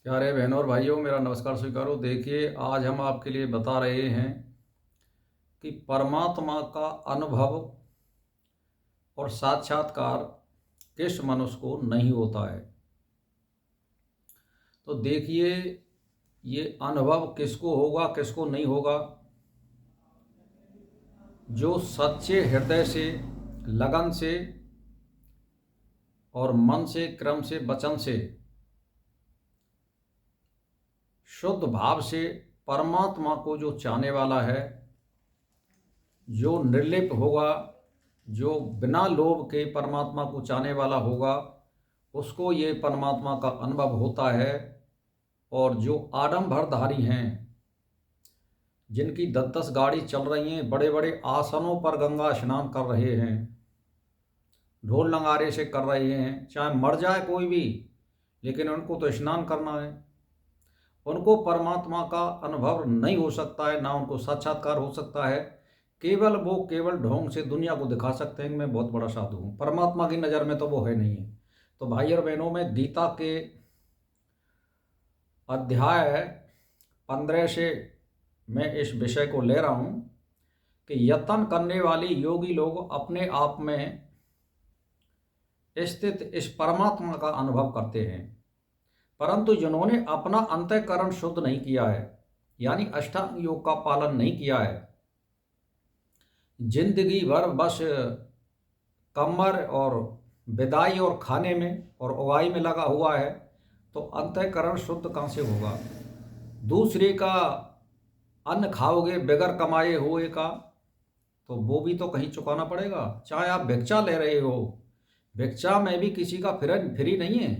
प्यारे बहनों और भाइयों, मेरा नमस्कार स्वीकारो। देखिए, आज हम आपके लिए बता रहे हैं कि परमात्मा का अनुभव और साक्षात्कार किस मनुष्य को नहीं होता है। तो देखिए, ये अनुभव किसको होगा, किसको नहीं होगा। जो सच्चे हृदय से, लगन से और मन से, क्रम से, वचन से, शुद्ध भाव से परमात्मा को जो चाहने वाला है, जो निर्लिप होगा, जो बिना लोभ के परमात्मा को चाहने वाला होगा, उसको ये परमात्मा का अनुभव होता है। और जो आडंबरधारी हैं, जिनकी 10-10 गाड़ी चल रही हैं, बड़े बड़े आसनों पर गंगा स्नान कर रहे हैं, ढोल नगारे से कर रहे हैं, चाहे मर जाए कोई भी, लेकिन उनको तो स्नान करना है। उनको परमात्मा का अनुभव नहीं हो सकता है, ना उनको साक्षात्कार हो सकता है। केवल ढोंग से दुनिया को दिखा सकते हैं कि मैं बहुत बड़ा साधु हूँ, परमात्मा की नज़र में तो वो है नहीं है। तो भाई और बहनों, में गीता के अध्याय 15 से मैं इस विषय को ले रहा हूँ कि यत्न करने वाले योगी लोग अपने आप में स्थित इस परमात्मा का अनुभव करते हैं, परंतु जिन्होंने अपना अंतःकरण शुद्ध नहीं किया है, यानी अष्टांग योग का पालन नहीं किया है, जिंदगी भर बस कमर और विदाई और खाने में और उगाई में लगा हुआ है, तो अंतःकरण शुद्ध कहाँ से होगा। दूसरे का अन्न खाओगे बगैर कमाए हुए का, तो वो भी तो कहीं चुकाना पड़ेगा। चाहे आप भिक्षा ले रहे हो, भिक्षा में भी किसी का फ्री नहीं है,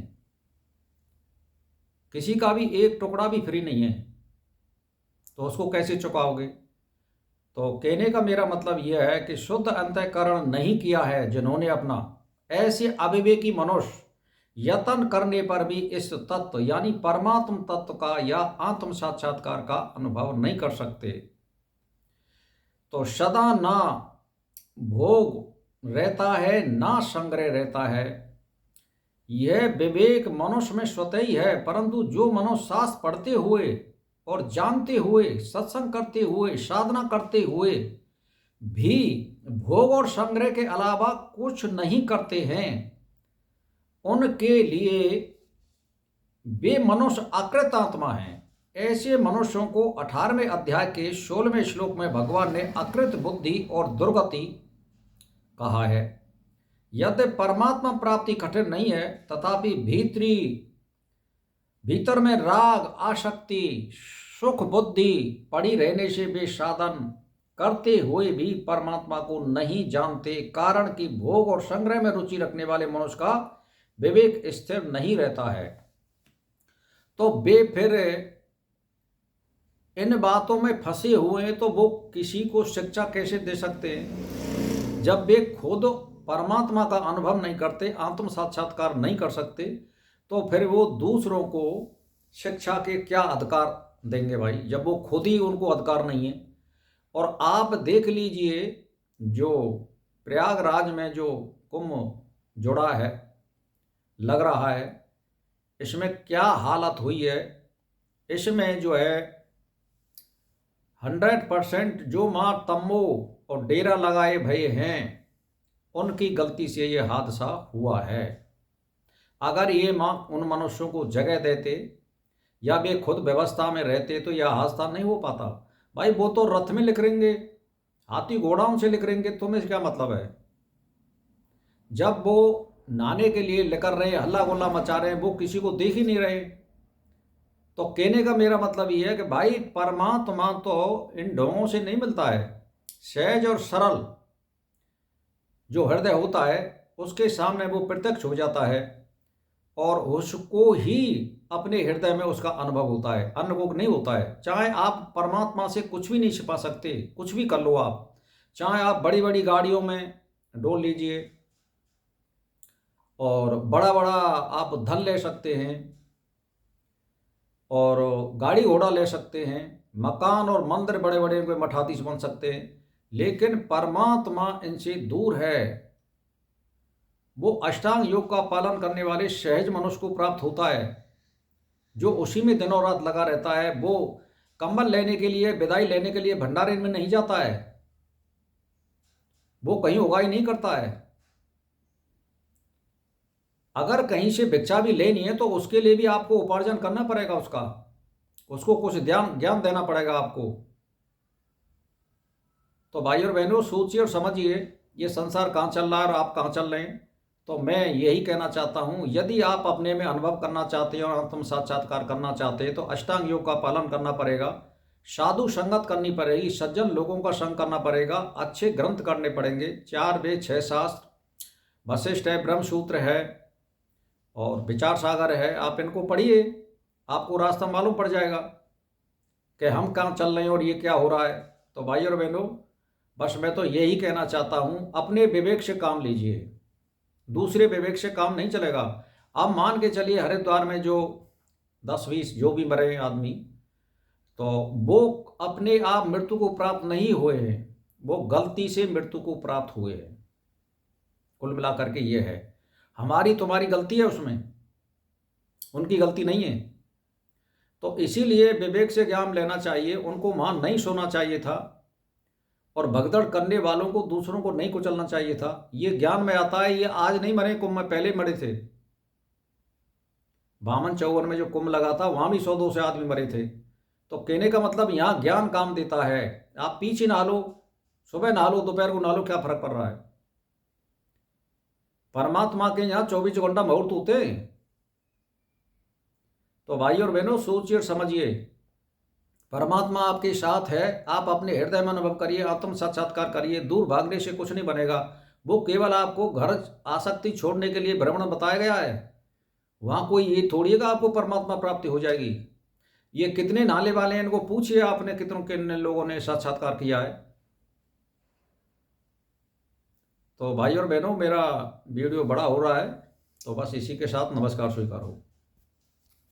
किसी का भी एक टुकड़ा भी फ्री नहीं है, तो उसको कैसे चुकाओगे। तो कहने का मेरा मतलब यह है कि शुद्ध अंतःकरण नहीं किया है जिन्होंने अपना, ऐसे अविवेकी मनुष्य यत्न करने पर भी इस तत्व यानी परमात्म तत्व का या आत्म साक्षात्कार का अनुभव नहीं कर सकते। तो सदा ना भोग रहता है, ना संग्रह रहता है। यह विवेक मनुष्य में स्वतः ही है, परंतु जो मनुष्य शास्त्र पढ़ते हुए और जानते हुए, सत्संग करते हुए, साधना करते हुए भी भोग और संग्रह के अलावा कुछ नहीं करते हैं, उनके लिए वे मनुष्य अकृत आत्मा हैं। ऐसे मनुष्यों को 18वें अध्याय के 16वें श्लोक में भगवान ने अकृत बुद्धि और दुर्गति कहा है। यद्य परमात्मा प्राप्ति कठिन नहीं है, तथापि भीतर में राग, आसक्ति, सुख बुद्धि पड़ी रहने से वे साधन करते हुए भी परमात्मा को नहीं जानते। कारण कि भोग और संग्रह में रुचि रखने वाले मनुष्य का विवेक स्थिर नहीं रहता है। तो वे फिर इन बातों में फंसे हुए हैं, तो वो किसी को शिक्षा कैसे दे सकते हैं जब वे खुद परमात्मा का अनुभव नहीं करते, आत्म साक्षात्कार नहीं कर सकते। तो फिर वो दूसरों को शिक्षा के क्या अधिकार देंगे भाई, जब वो खुद ही उनको अधिकार नहीं है। और आप देख लीजिए, जो प्रयागराज में जो कुंभ जुड़ा है, लग रहा है, इसमें क्या हालत हुई है। इसमें जो है 100% जो माँ तम्बू और डेरा लगाए भये हैं, उनकी गलती से ये हादसा हुआ है। अगर ये माँ उन मनुष्यों को जगह देते या वे खुद व्यवस्था में रहते तो यह हादसा नहीं हो पाता। भाई वो तो रथ में लिख रहेंगे, हाथी घोड़ाओं से लिख रहेंगे, तुम्हें क्या मतलब है। जब वो नहाने के लिए लेकर रहे, हल्ला गुल्ला मचा रहे हैं, वो किसी को देख ही नहीं रहे। तो कहने का मेरा मतलब ये है कि भाई परमात्मा तो इन ढोंगों से नहीं मिलता है। सहज और सरल जो हृदय होता है, उसके सामने वो प्रत्यक्ष हो जाता है और उसको ही अपने हृदय में उसका अनुभव होता है, अन्य को नहीं होता है। चाहे आप परमात्मा से कुछ भी नहीं छिपा सकते, कुछ भी कर लो आप। चाहे आप बड़ी बड़ी गाड़ियों में डोल लीजिए और बड़ा बड़ा आप धन ले सकते हैं और गाड़ी घोड़ा ले सकते हैं, मकान और मंदिर बड़े बड़े मठाधीश बन सकते हैं, लेकिन परमात्मा इनसे दूर है। वो अष्टांग योग का पालन करने वाले सहज मनुष्य को प्राप्त होता है। जो उसी में दिनों रात लगा रहता है, वो कंबल लेने के लिए, विदाई लेने के लिए भंडारे में नहीं जाता है, वो कहीं उगाई नहीं करता है। अगर कहीं से भिक्षा भी लेनी है तो उसके लिए भी आपको उपार्जन करना पड़ेगा, उसको कुछ ध्यान ज्ञान देना पड़ेगा आपको। तो भाई और बहनों, सोचिए और समझिए ये संसार कहाँ चल रहा है और आप कहाँ चल रहे हैं। तो मैं यही कहना चाहता हूँ, यदि आप अपने में अनुभव करना चाहते हैं और आत्म साक्षात्कार करना चाहते हैं तो अष्टांग योग का पालन करना पड़ेगा, साधु संगत करनी पड़ेगी, सज्जन लोगों का संग करना पड़ेगा, अच्छे ग्रंथ करने पड़ेंगे, 4 वेद 6 शास्त्र, वशिष्ठ है, ब्रह्मसूत्र है और विचार सागर है, आप इनको पढ़िए, आपको रास्ता मालूम पड़ जाएगा कि हम कहाँ चल रहे हैं और ये क्या हो रहा है। तो भाई और बहनों, बस मैं तो यही कहना चाहता हूँ, अपने विवेक से काम लीजिए, दूसरे विवेक से काम नहीं चलेगा। आप मान के चलिए हरिद्वार में जो 10-20 जो भी मरे आदमी, तो वो अपने आप मृत्यु को प्राप्त नहीं हुए हैं, वो गलती से मृत्यु को प्राप्त हुए हैं। कुल मिलाकर के ये है, हमारी तुम्हारी गलती है उसमें, उनकी गलती नहीं है। तो इसीलिए विवेक से ज्ञान लेना चाहिए, उनको वहाँ नहीं सोना चाहिए था और भगदड़ करने वालों को, दूसरों को नहीं कुचलना चाहिए था। ये ज्ञान में आता है, ये आज नहीं मरे कुंभ में, पहले मरे थे। बामन चौवन में जो कुंभ लगा था वहाँ भी 100-200 आदमी मरे थे। तो कहने का मतलब यहाँ ज्ञान काम देता है। आप पीछे नहा लो, सुबह नहा लो, दोपहर को नहा लो, क्या फर्क पड़ रहा है। परमात्मा के यहाँ 24 घंटा मुहूर्त होते हैं। तो भाई और बहनों, सोचिए और समझिए, परमात्मा आपके साथ है, आप अपने हृदय में अनुभव करिए, आत्म साक्षात्कार करिए, दूर भागने से कुछ नहीं बनेगा। वो केवल आपको घर आसक्ति छोड़ने के लिए भ्रमण बताया गया है, वहाँ कोई ये थोड़ी है कि आपको परमात्मा प्राप्ति हो जाएगी। ये कितने नाले वाले हैं, इनको पूछिए आपने कितने लोगों ने साक्षात्कार किया है। तो भाई और बहनों, मेरा वीडियो बड़ा हो रहा है, तो बस इसी के साथ नमस्कार स्वीकार हो।